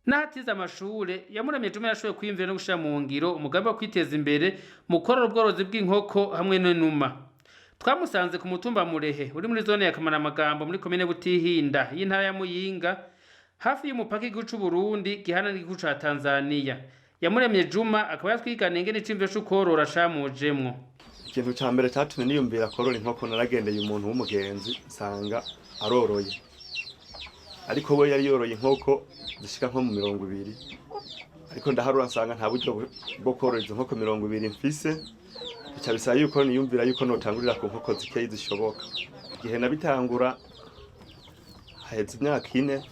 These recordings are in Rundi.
N'ahatize amashure Iyamuremye Juma yashoboye kwiyumvira no gushira mu ngiro umugambi wo kwiteza imbere mu korora ubworozi bw'inkoko hamwe n'inuma. Twamusanze ku mutumba Murehe uri muri zone ya Kamaramagambo muri komine Butihinda y'intara ya Muyinga hafi y'umupaka w'igihugu c'u Burundi gihana n'igihugu ca Tanzania. Iyamuremye Juma akaba yatwiganiye ingene iciyumviro co korora camujemwo. Ikintu ca mbere catumye niyumvira korora inkoko naragendeye umuntu w'umugenzi nsanga aroroye. Ariko we yari yoroye inkoko zishika nko mu 200. Ariko ndaharura nsanga nta buryo bwo korora izo nkoko 200 mfise. Bica bisaba yuko niyumvira yuko notangurira ku nkoko zikeyi zishoboka. Igihe nabitangura haheze imyaka 4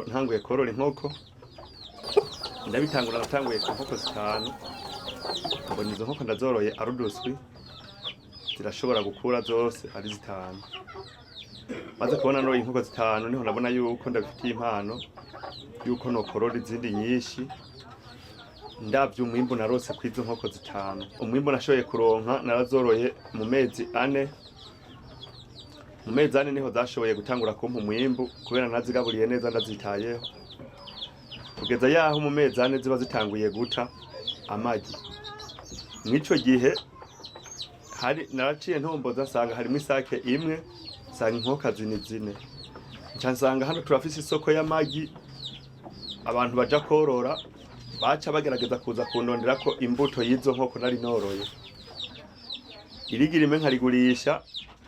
ntanguye korora inkoko. Ndabitangura natanguye ku nkoko 5. Mbona izo nkoko ndazoroye aruduswi zirashobora gukura zose ari 5. Maze kubona noroye inkoko 5 niho nabona yuko ndabifitiye impano yuko nokorora izindi nyinshi. Ndavye umwimbu narose kwizo nkoko 5. Umwimbu nashoboye kuronka narazoroye mu mezi 4. Mu mezi 4 niho zashoboye gutangura kumpa umwimbu kubera nazigaburiye neza ndazitayeho. Kugeza yaho mu mezi 4 ziba zitanguye guta amagi. Mwico gihe hari naraciye ntomboza nsanga harimo isake imwe sanga inkoko zine. Nca nsanga hano turafise isoko y'amagi abantu baja korora baca bagerageza kuza kundondera ko imbuto y'izo nkoko nari noroye. Irigira imwe nkarigurisha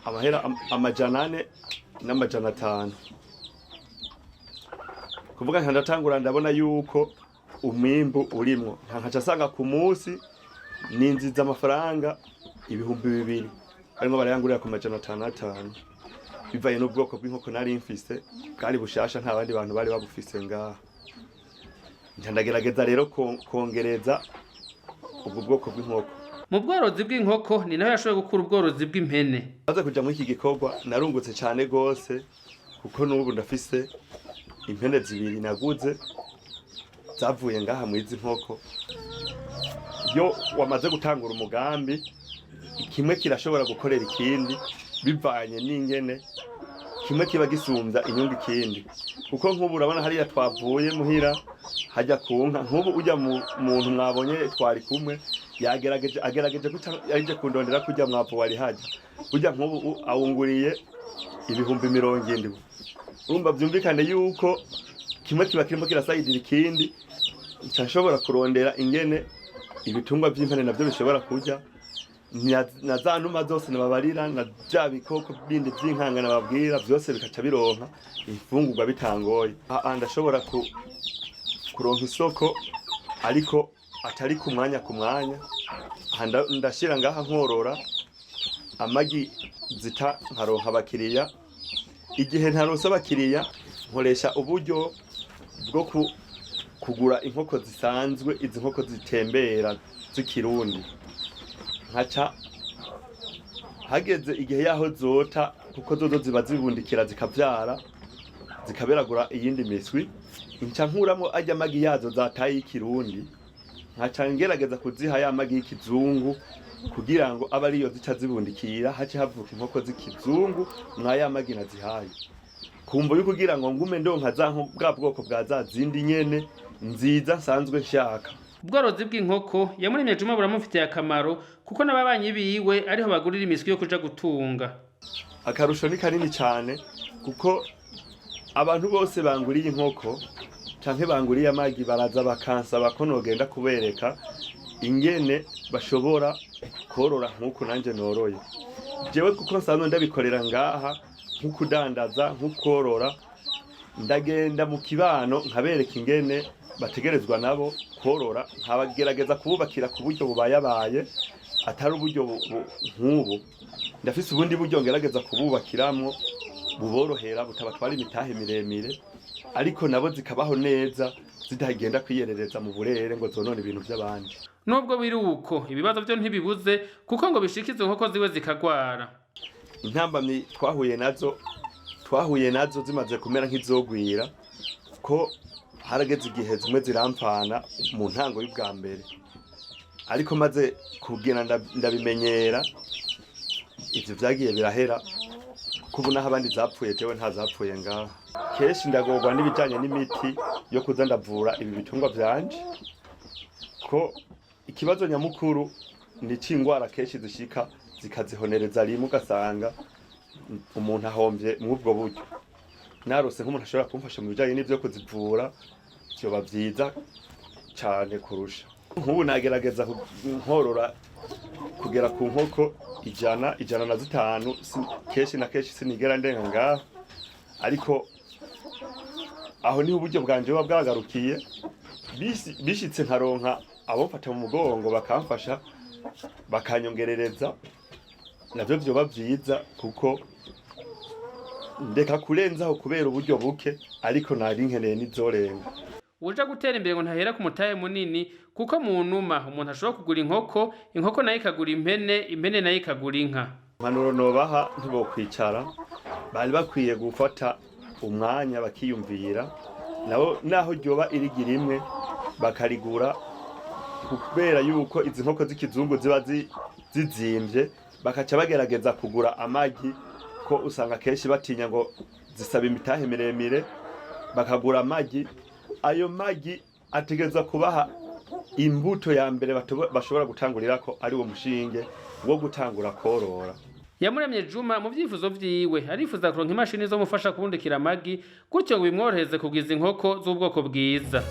amahera 400 n'amajana 5. Kuvuga nka ndatangura ndabona yuko umwimbu urimwo nkaca sanga ku munsi ninziza amafaranga 2,000 arimo barayangurira ku majana 5. Bivaye n'ubwoko bw'inkoko nari mfise kandi bushasha nta bandi bantu bari babufise ngaha. Ndagerageza rero kongereza ubwo bwoko bw'inkoko. Mu bworozi bw'inkoko ni naho yashoboye gukura ubworozi bw'impene. Maze kuja muri iki gikorwa narungutse cyane gose kuko n'ubu ndafise impene 2 naguze zavuye ngaha mu izi nkoko. Yo wamaze gutangura umugambi kimwe kirashobora gukorera ikindi bivanye n'ingene kimwe kiba gisumvya inyungu ikindi. Kuko nk'ubu urabona hariya twavuye muhira hajya kunka nk'ubu ujya mu muntu mwabonye twari kumwe agerageje yaje kundondera kujya mwavu wari hajya ujya nk'ubu awunguriye 70,000. Urumva byumvikane yuko kimwe kiba kirimo kirasayidira ikindi. Nshobora kurondera ingene ibitungwa by'impene navyo bishobora kurya na za numa zose nababarira na bya bikoko bindi by'inkanga nababwira byose bikaca bironka ifungurwa bitangoye. Ndashobora kuronka isoko ariko atari ku mwanya ndashira ngaha nkorora amagi zita nkaronka abakiriya. Igihe ntaronse abakiriya nkoresha uburyo bwo kugura inkoko zisanzwe, izi nkoko zitembera z'ikirundi. Nkaca hageze igihe yaho zota kuko zozo ziba zibundikira zikavyara zikaberagura iyindi miswi. Nca nkuramwo ajya amagi yazo zataye y'ikirundi. Nkaca ngerageza kuziha ya magi y'ikizungu kugira ngo aba ariyo zica zibundikira hace havuka inkoko z'ikizungu mwaya magi nazihaye. Kumva yuko kugira ngo ngume ndonka za bwa bwoko bwa za zindi nyene nziza nsanzwe nshaka. Ubworozi bw'inkoko Iyamuremye Juma buramufitiye akamaro kuko n'ababanyi biwe ariho bagurira imiswi yo kuja gutunga. Akarusho ni kanini cyane kuko abantu bose banguriye inkoko canke banguriye amagi baraza bakansaba ko nogenda kubereka ingene bashobora korora nk'uko nanje noroye. Jewe kuko nsanzwe ndabikorera ngaha nk'ukudandaza nk'ukorora ndagenda mu kibano nkabereka ingene bategerezwa nabo korora nkabagerageza kububakira ku buryo bubayabaye atari uburyo nk'ubu. Ndafise ubundi buryo ngerageza kububakiramwo buborohera butabatwara imitahe miremire ariko nabo zikabaho neza zitagenda kwiyerereza mu burere ngo zonone ibintu by'abandi. Nubwo biri uko ibibazo byo ntibibuze kuko ngo bishikize inkoko ziwe zikagwara. Intambamyi twahuye nazo zimaze kumera nk'izogwira ko harageze igihe zimwe zirampfana mu ntango y'ubwa mbere. Ariko maze kugenda ndabimenyera ivyo vyagiye birahera kuko ubu naho abandi zapfuye jewe nta zapfuye ngaha. Kenshi ndagorwa n'ibijanye n'imiti yo kuza ndavura ibi bitungwa vyanje, ko ikibazo nyamukuru ni c'ingwara kenshi zishika zikazihonereza rimwe ugasanga umuntu ahomvye mw'ubwo buryo. Narose nk'umuntu ashobora kumfasha mu bijanye n'ivyo kuzivura vyoba vyiza cane kurusha. Nk'ubu nagerageza nkorora kugera ku nkoko ijana na zitanu, kenshi na kenshi sinigera ndenga ngaho, ariko aho niho uburyo bwanje buba bwagarukiye. Bishitse nkaronka abomfata mu mugongo bakamfasha bakanyongerereza, navyo vyoba vyiza kuko ndeka kurenzaho kubera uburyo buke, ariko nari nkeneye n'izorenga. Uja gutera imbere ngo ntahera ku mutahe munini, kuko mu numa umuntu ashobora kugura inkoko nayo ikagura impene nayo ikagura inka. Impanuro nobaha ntibokwicara, bari bakwiye gufata umwanya bakiyumvira, naho ryoba irigira imwe bakarigura, kubera yuko izi nkoko z'ikizungu ziba zizimvye, bakaca bagerageza kugura amagi, ko usanga kenshi batinya ngo zisaba imitahe miremire, bakagura amagi. Ayo magi ategeza kubaha imbuto ya mbere bashobora gutangurirako ari wo mushinge wo gutangura korora. Yamuremye Juma mu vyifuzo vyiwe arifuza kuronka imashini zo mufasha kubundikira amagi, gutyo ngo bimworoheze kugwiza inkoko z'ubwoko bwiza.